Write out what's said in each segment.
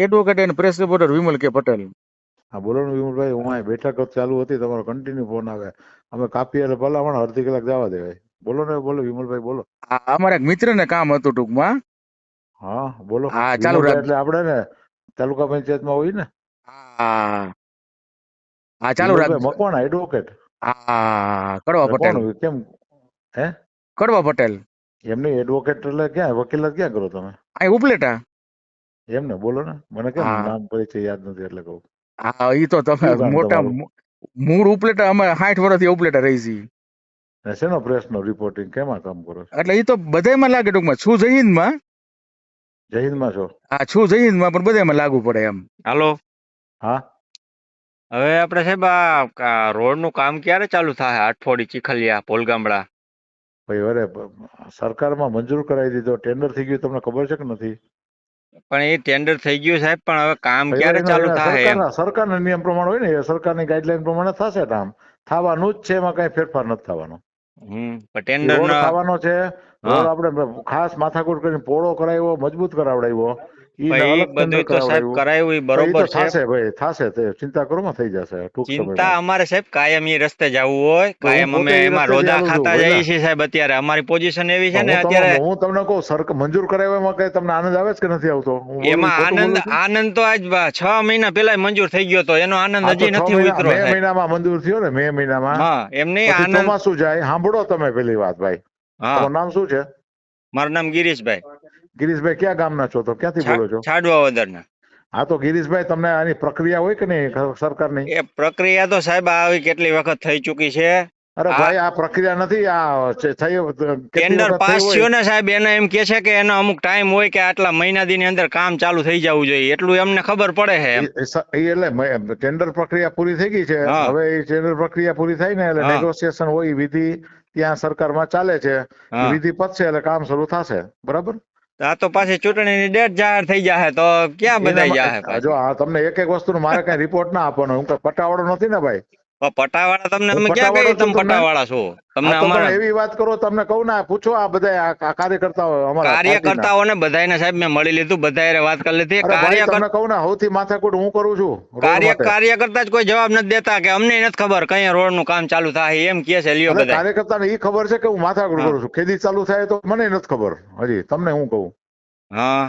Advocate and press reporter Vimal કે પટેલ. હા બોલો ને વિમલભાઈ, હું અહીં બેઠક જ ચાલુ હતી, તમારો કન્ટિન્યુ ફોન આવે. અમે કાપીએ એટલે ભલામણ અડધી કલાક જવા દેવાય. બોલો ને, બોલો વિમલભાઈ, બોલો. અમારા એક મિત્રને કામ હતું ટૂંકમાં. હા બોલો. હા ચાલુ વિમલભાઈ રાખ. એટલે આપણે ને તાલુકા પંચાયતમાં હોય ને. હા હા ચાલુ રાખ. વિમલભાઈ મકવાણા એડવોકેટ. હા કડવા પટેલ. કોણ કેમ હે? કડવા પટેલ. એમની એડવોકેટ એટલે ક્યાં વકીલાત ક્યાં કરો તમે? અહીં ઉપલેટા. એમને બોલો ને, મને કેમ હા નામ પરિચય યાદ નથી એટલે કહું. હા ઈ તો તમે કયું ગામ મોટા તમારું? મૂળ ઉપલેટા, અમે 60 વર્ષથી ઉપલેટા રહી છીએ. ને શેનો પ્રેસનો રિપોર્ટિંગ કેમાં કામ કરો છો? એટલે ઈ તો બધાયમાં લાગે ટૂંકમાં. છું જહીનમાં. જય હિન્દમાં છો? હા છું જહીનમાં, પણ બધાયમાં લાગુ પડે એમ. હાલો, હા હવે આપણે સાહેબ આ રોડ નું કામ ક્યારે ચાલુ થાય? આઠફોડી ચીખલિયા પોલગામડા. ભાઈ, અરે સરકારમાં મંજૂર કરાવી દીધો, ટેન્ડર થઈ ગયું, તમને ખબર છે કે નથી? પણ એ ટેન્ડર થઈ ગયું સાહેબ, પણ હવે કામ ભાઈ ક્યારે ચાલુ થાય એમ? સરકારના નિયમ પ્રમાણે હોય ને, એ સરકારની ગાઈડલાઈન પ્રમાણે થશે કામ. થવાનું જ છે, એમાં કઈ ફેરફાર નથી થવાનો. પણ એ ટેન્ડર રોડ ના. થવાનો છે. હા, રોડ આપણે ખાસ માથાકૂટ કરીને પોળો કરાવ્યો, મજબૂત કરાવડાવ્યો, ઈ ભાઈ અલગ ટેન્ડર બધું તો સાહેબ કરાવડાવ્યું. કરાયું એ તો એ બરોબર તો છે. થશે ભાઈ, થશે. તે ચિંતા કરો માં, થઈ જશે ટૂંક ચિંતા સમયમાં. અમારે સાહેબ કાયમ એ રસ્તે જવું હોય, તો હું કાયમ અમે પોતે એ એમાં રસ્તેથી રોદા હાલું છું ખાતા ભાઈ. જઈએ છીએ સાહેબ. અત્યારે અમારી પોઝિશન એવી છે ને હું અત્યારે. તમને હું તમને કહું, સરકાર મંજૂર કરાવ્યો, એમાં કઈ તમને આનંદ આવે છે કે નથી આવતો? હું બોલું એમાં ખોટું આનંદ બોલું છું? આનંદ તો આજ 6 મહિના પેલા મંજૂર થઈ ગયો હતો. એનો આનંદ હા તો હજી 6 નથી મહિના, ઉતરો મે સાહેબ. મહિનામાં મંજૂર થયો ને, મે મહિનામાં. હા, એમ નહીં પછી આનંદ. ચોમાસું જાય. સાંભળો તમે પેલી વાત ભાઈ. હા, તમારું નામ શું છે? મારું નામ ગિરીશભાઈ. ગિરીશભાઈ, ક્યાં ગામના છો? તો ક્યાંથી બોલો છો? છાડવા વદરના. હા તો ગિરીશભાઈ, તમને આની પ્રક્રિયા હોય કે નહીં સરકારની? એ પ્રક્રિયા તો સાહેબ આવી કેટલી વખત થઈ ચૂકી છે. અરે આ ભાઈ, આ પ્રક્રિયા નથી. આ થઈ કેટલી ટેન્ડર વખત થઈ પાસ હોય. થયો ને સાહેબ, એને એમ કે છે કે એનો અમુક ટાઈમ હોય કે આટલા મહિના દી ની અંદર કામ ચાલુ થઈ જવું જોઈએ, એટલું એમને ખબર પડે છે એમ. એટલે ટેન્ડર પ્રક્રિયા પૂરી થઈ ગઈ છે. હા, હવે એ ટેન્ડર પ્રક્રિયા પૂરી થાય ને એટલે હા, નેગોશિયેશન હોય, એ વિધિ ત્યાં સરકારમાં ચાલે છે. એ હા. વિધિ પતશે એટલે કામ શરૂ થશે. બરાબર. આ તો પાછી ચૂંટણીની ડેટ જાહેર થઈ જાહે તો ક્યાં બધાય જાહે એનામાં જો પાછી. આ તમને એક એક વસ્તુનો મારે કઈ રિપોર્ટ ના આપવાનો. હું કઈ પટાવાળો નથી ને ભાઈ. પણ પટાવાળા તમને હું અમે ક્યાં પટાવાળો કહીએ છું તમે તમને? પટાવાળા છો? હા તમને તો તમે અમારા એવી વાત કરો, તમને કહું ને, પૂછો આ બધા આ કાર્યકર્તાઓ અમારા પાર્ટીના. કાર્યકર્તાઓને બધાયને સાહેબ મેં મળી લીધું, બધાયરે વાત કરી લીધી. અરે ભાઈ, તમને કહું ને, સૌથી માથાકૂટ હું કરું છું રોડ માટે. કાર્યકર્તા જ કોઈ જવાબ નથી દેતા કે અમને નથી ખબર કઈ રોડ નું કામ ચાલુ થાય એમ કે છે. લ્યો અરે બધાય. કાર્યકર્તાને એ ખબર છે કે હું માથાકૂટ હા, કરું છું. ખેતી ચાલુ થાય તો મને નથી ખબર. હજી તમને હું કહું, હા,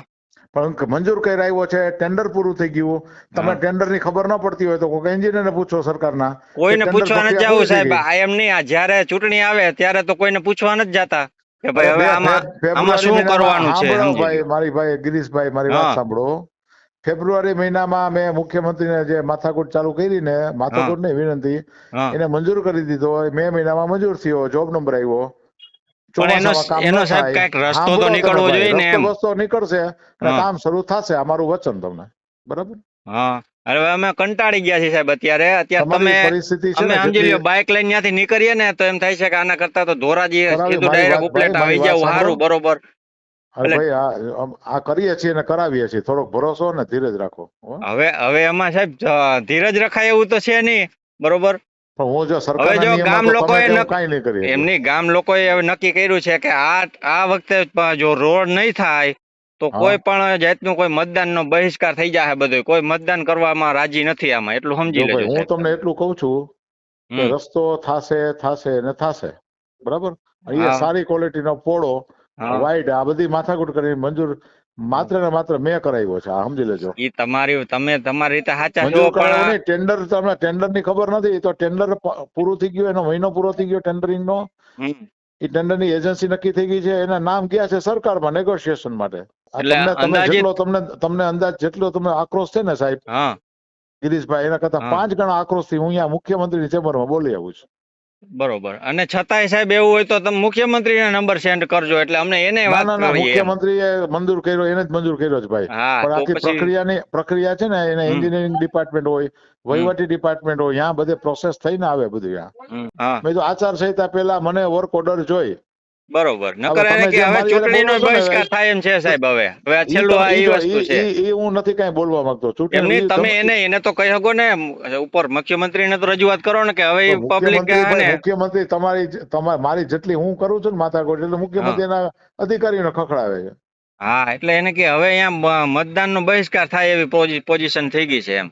પણ મંજૂર કરી આવ્યો છે, ટેન્ડર પૂરું થઈ ગયું. તમે હા. ટેન્ડર ની ખબર ન પડતી હોય તો કોઈ એન્જિનિયરને પૂછો સરકારના કે કોઈને ટેન્ડર પૂછવા નથી પ્રક્રિયા જવું પૂરી થઈ સાહેબ. ગઈ. આ એમ નહીં, આ જયારે ચૂંટણી આવે ત્યારે તો કોઈને પૂછવા નથી જતા કે ભાઈ અરે હવે આમાં આમાં ફેબ્રુઆરી શું મહિનામાં કરવાનું છે, સાંભળો સમજી ભાઈ, લ્યો. મારી ભાઈ ગિરીશભાઈ, મારી વાત હા, સાંભળો. ફેબ્રુઆરી મહિનામાં મેં મુખ્યમંત્રીને જે માથાકૂટ ચાલુ કરી ને, હા, માથાકૂટ ને વિનંતી હા. એને મંજૂર કરી દીધો. મે મહિનામાં મંજૂર થયો, જોબ નંબર આવ્યો. પણ એનો ચોમાસામાં કામ એનો ન સાહેબ થાય. કઈક રસ્તો તો સાંભળો તમે નીકળવો ભાઈ, જોઈએ ને રસ્તો એમ. બસ્તો નીકળશે અને હા, કામ શરૂ થશે. અમારું વચન તમને. બરાબર. હા. હવે અમે કંટાળી ગયા છીએ સાહેબ. અત્યારે તમારી તમે પરિસ્થિતિ છે અમે ને સમજી જેટલી. લ્યો બાઇક લઈને ત્યાંથી નીકળીએ ને તો એમ થાય છે કે આના કરતા તો ધોરાજી કરાવી સીધું મારી ડાયરેક્ટ વાત ભાઈ, ઉપલેટ મારી આવી વાત જવું સાંભળો. સારું, બરોબર. અરે એટલે ભાઈ, આ કરીએ છીએ અને કરાવીએ છીએ. થોડોક ભરોસો ને ધીરજ રાખો. હો. હવે એમાં સાહેબ ધીરજ રખાય એવું તો છે નહીં, બરોબર. પણ હું જો હવે સરકારના જો નિયમ ગામ હતો, તમે લોકોએ કે હું કાંઈ નહીં કરી શકું. એમની ગામ લોકોએ હવે નક્કી કર્યું છે કે આ વખતે જો રોડ નહીં થાય તો હા કોઈ પણ જાતનું કોઈ મતદાનનો બહિષ્કાર થઈ જાય. બધું કોઈ મતદાન કરવામાં રાજી નથી આમાં, એટલું સમજી જો ભાઈ, લેજો હું સાહેબ તમને તમે. એટલું કહું છું કે હમ. રસ્તો થશે, થશે ને થશે. બરાબર. એ હા, સારી ક્વોલિટીનો પોળો, હા. વાઇડ, આ બધી માથાકૂટ કરીને મંજૂર માત્ર ને માત્ર મેં કરાવ્યો છે. આ સમજી લેજો. એ તમે તમારી રીતે સાચા છો મંજૂર કરાયો પણ નહીં. ટેન્ડર, તમને ટેન્ડર ની ખબર નથી. એ તો ટેન્ડર પૂરું થઈ ગયું, એનો મહિનો પૂરો થઈ ગયો ટેન્ડરિંગ નો. હમ. એ ટેન્ડર ની એજન્સી નક્કી થઈ ગઈ છે. એના નામ ગયા છે સરકારમાં નેગોશિયેશન માટે. આ એટલે તમે અંદાજિત. જેટલો તમને અંદાજ જેટલો તમને આક્રોશ છે ને સાહેબ હા, ગિરીશભાઈ, એના કરતા હા. 5 ગણા આક્રોશ થી હું અહીંયા મુખ્યમંત્રીની ચેમ્બરમાં બોલી આવું છું. બરોબર. અને છતાંય સાહેબ એવું હોય તો તમે મુખ્યમંત્રીને નંબર સેન્ડ કરજો એટલે અમને એને ના વાત ના ના, કરીએ એમ. મુખ્યમંત્રીએ મંજૂર કર્યો, એને જ મંજૂર કર્યો છે ભાઈ. હા, પણ તો આખી પછી. પ્રક્રિયા છે ને, એને હમ, એન્જિનિયરિંગ ડિપાર્ટમેન્ટ હોય, હમ, વહીવટી ડિપાર્ટમેન્ટ હોય, ત્યાં બધે પ્રોસેસ થઈને આવે બધું. ત્યાં હા, મેં તો આચારસંહિતા પહેલા મને વર્ક ઓર્ડર જોઈ. બરોબર. હવે નકર એને તમે કે જે હવે મારી હારે બોલો ચૂંટણીનો છો ને, બહિષ્કાર થાય એમ છે સાહેબ. હવે આ ઈ છેલ્લું તમે ઈ એ જો વસ્તુ છે. ઈ હું નથી કઈ બોલવા માંગતો. એમની ચૂંટણી તમે એને તો કહી શકો ને, ઉપર મુખ્યમંત્રીને તો રજૂઆત કરો ને કે હવે પબ્લિક મુખ્યમંત્રી ભાઈ, ને. મુખ્યમંત્રી તમારી મારી જેટલી હું કરું છું ને માથાકૂટ, એટલે હા, મુખ્યમંત્રી એના અધિકારીઓને ખખડાવે છે. હા એટલે એને કે હવે અહીંયા મતદાનનો બહિષ્કાર થાય એવી પોઝિશન થઈ ગઈ છે એમ.